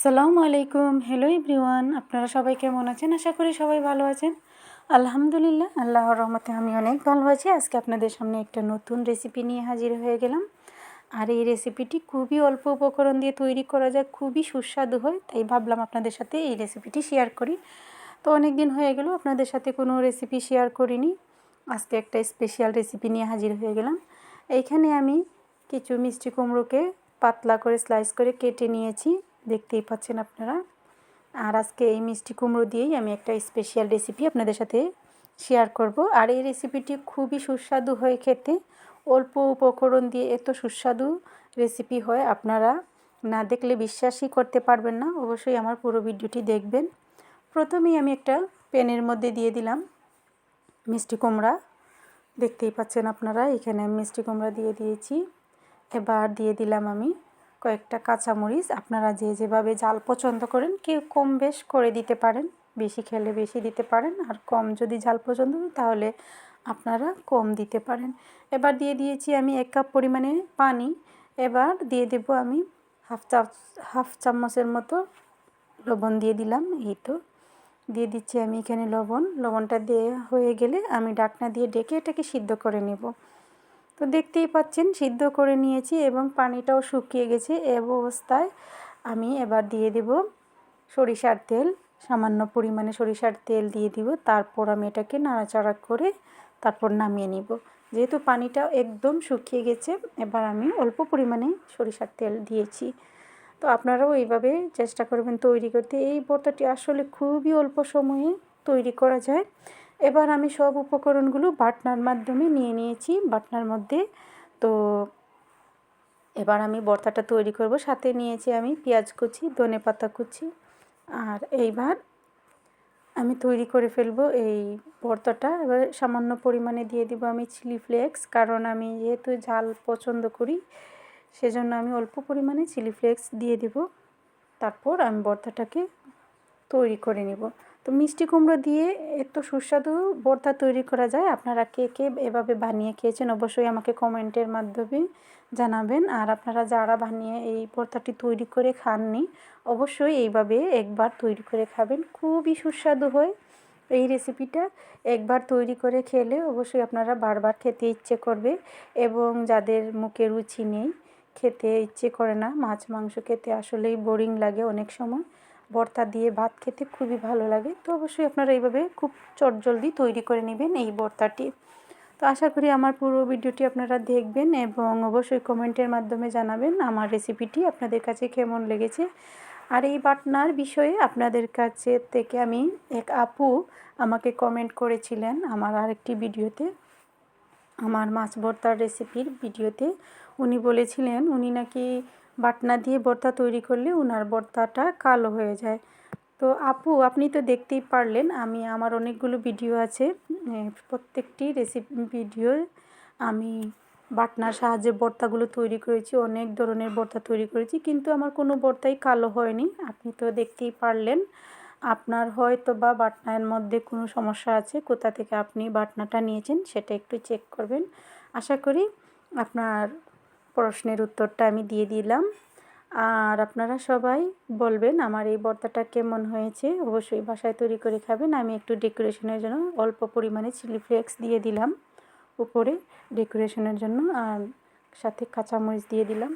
আসসালামু আলাইকুম। Hello everyone, আপনারা সবাই কেমন আছেন? আশা করি সবাই ভালো আছেন। আলহামদুলিল্লাহ, আল্লাহর রহমতে আমি অনেক ভালো আছি। আজকে আপনাদের সামনে একটা নতুন রেসিপি নিয়ে হাজির হয়ে গেলাম। আর এই রেসিপিটি খুবই অল্প উপকরণ দিয়ে তৈরি করা যায়, খুবই সুস্বাদু হয়। তাই ভাবলাম আপনাদের সাথে এই রেসিপিটি শেয়ার করি। তো অনেক দিন হয়ে গেল আপনাদের সাথে কোনো রেসিপি শেয়ার করিনি। আজকে একটা স্পেশাল রেসিপি নিয়ে হাজির হয়ে গেলাম। এইখানে আমি কিছু মিষ্টি কুমড়োকে পাতলা করে স্লাইস করে কেটে নিয়েছি, দেখতেই পাচ্ছেন আপনারা। আর আজকে এই মিষ্টি কুমড়ো দিয়েই আমি একটা স্পেশাল রেসিপি আপনাদের সাথে শেয়ার করব। আর এই রেসিপিটি খুবই সুস্বাদু হয় খেতে, অল্প উপকরণ দিয়ে এত সুস্বাদু রেসিপি হয়, আপনারা না দেখলে বিশ্বাসই করতে পারবেন না। অবশ্যই আমার পুরো ভিডিওটি দেখবেন। প্রথমেই আমি একটা প্যানের মধ্যে দিয়ে দিলাম মিষ্টি কুমড়া, দেখতেই পাচ্ছেন আপনারা। এখানে আমি মিষ্টি কুমড়া দিয়ে দিয়েছি। এবার দিয়ে দিলাম আমি কয়েকটা কাঁচামরিচ। আপনারা যে যেভাবে ঝাল পছন্দ করেন কেউ কম বেশ করে দিতে পারেন, বেশি খেলে বেশি দিতে পারেন, আর কম যদি ঝাল পছন্দ তাহলে আপনারা কম দিতে পারেন। এবার দিয়ে দিয়েছি আমি 1 কাপ পরিমাণে পানি। এবার দিয়ে দেব আমি হাফ চামচের মতো লবণ দিয়ে দিলাম। এই তো দিয়ে দিচ্ছি আমি এখানে লবণটা দেওয়া হয়ে গেলে আমি ঢাকনা দিয়ে ঢেকে এটাকে সিদ্ধ করে নেব। তো দেখতেই পাচ্ছেন সিদ্ধ করে নিয়েছি এবং পানিটাও শুকিয়ে গেছে। এই অবস্থায় আমি এবার দিয়ে দেব সরিষার তেল, সামান্য পরিমাণে সরিষার তেল দিয়ে দিব। তারপর আমি এটাকে নাড়াচাড়া করে তারপর নামিয়ে নিব। যেহেতু পানিটা একদম শুকিয়ে গেছে, এবার আমি অল্প পরিমাণে সরিষার তেল দিয়েছি। তো আপনারাও এইভাবে চেষ্টা করবেন তৈরি করতে। এই ভর্তাটি আসলে খুবই অল্প সময়ে তৈরি করা যায়। এবার আমি সব উপকরণগুলো বাটনার মাধ্যমে নিয়ে নিয়েছি বাটনার মধ্যে। তো এবার আমি ভর্তাটা তৈরি করব। সাথে নিয়েছি আমি পেঁয়াজ কুচি, ধনেপাতা কুচি। আর এইবার আমি তৈরি করে ফেলবো এই ভর্তাটা। এবার সামান্য পরিমাণে দিয়ে দিব আমি চিলি ফ্লেক্স, কারণ আমি যেহেতু ঝাল পছন্দ করি সেজন্য আমি অল্প পরিমাণে চিলি ফ্লেক্স দিয়ে দেব। তারপর আমি ভর্তাটাকে তৈরি করে নেব। তো মিষ্টি কুমড়ো দিয়ে এত সুস্বাদু ভর্তা তৈরি করা যায়। আপনারা কে কে এভাবে বানিয়ে খেয়েছেন অবশ্যই আমাকে কমেন্টের মাধ্যমে জানাবেন। আর আপনারা যারা বানিয়ে এই ভর্তাটি তৈরি করে খাননি অবশ্যই এইভাবে একবার তৈরি করে খাবেন, খুবই সুস্বাদু হয় এই রেসিপিটা। একবার তৈরি করে খেলে অবশ্যই আপনারা বারবার খেতে ইচ্ছে করবে। এবং যাদের মুখে রুচি নেই, খেতে ইচ্ছে করে না, মাছ মাংস খেতে আসলেই বোরিং লাগে অনেক সময়, ভর্তা দিয়ে ভাত খেতে খুবই ভালো লাগে। তো অবশ্যই আপনারা এইভাবে খুব চটজলদি তৈরি করে নেবেন এই ভর্তাটি। তো আশা করি আমার পুরো ভিডিওটি আপনারা দেখবেন এবং অবশ্যই কমেন্টের মাধ্যমে জানাবেন আমার রেসিপিটি আপনাদের কাছে কেমন লেগেছে। আর এই বাটনার বিষয়ে আপনাদের কাছে থেকে আমি এক আপু আমাকে কমেন্ট করেছিলেন আমার আরেকটি ভিডিওতে, আমার মাছ ভর্তার রেসিপির ভিডিওতে। উনি বলেছিলেন উনি নাকি বাটনা দিয়ে ভর্তা তৈরি করলে ওনার ভর্তাটা কালো হয়ে যায়। তো আপু আপনি তো দেখতেই পারলেন আমি আমার অনেকগুলো ভিডিও আছে, প্রত্যেকটি রেসিপি ভিডিও আমি বাটনার সাহায্যে ভর্তাগুলো তৈরি করেছি, অনেক ধরনের ভর্তা তৈরি করেছি, কিন্তু আমার কোনো ভর্তাই কালো হয়নি। আপনি তো দেখতেই পারলেন। আপনার হয়তো বা বাটনার মধ্যে কোনো সমস্যা আছে, কোথা থেকে আপনি বাটনাটা নিয়েছেন সেটা একটু চেক করবেন। আশা করি আপনার প্রশ্নের উত্তরটা আমি দিয়ে দিলাম। আর আপনারা সবাই বলবেন আমার এই ভর্তাটা কেমন হয়েছে, অবশ্যই বাসায় তৈরি করে খাবেন। আমি একটু ডেকোরেশনের জন্য অল্প পরিমাণে চিলি ফ্লেক্স দিয়ে দিলাম উপরে ডেকোরেশনের জন্য, আর সাথে কাঁচামরিচ দিয়ে দিলাম।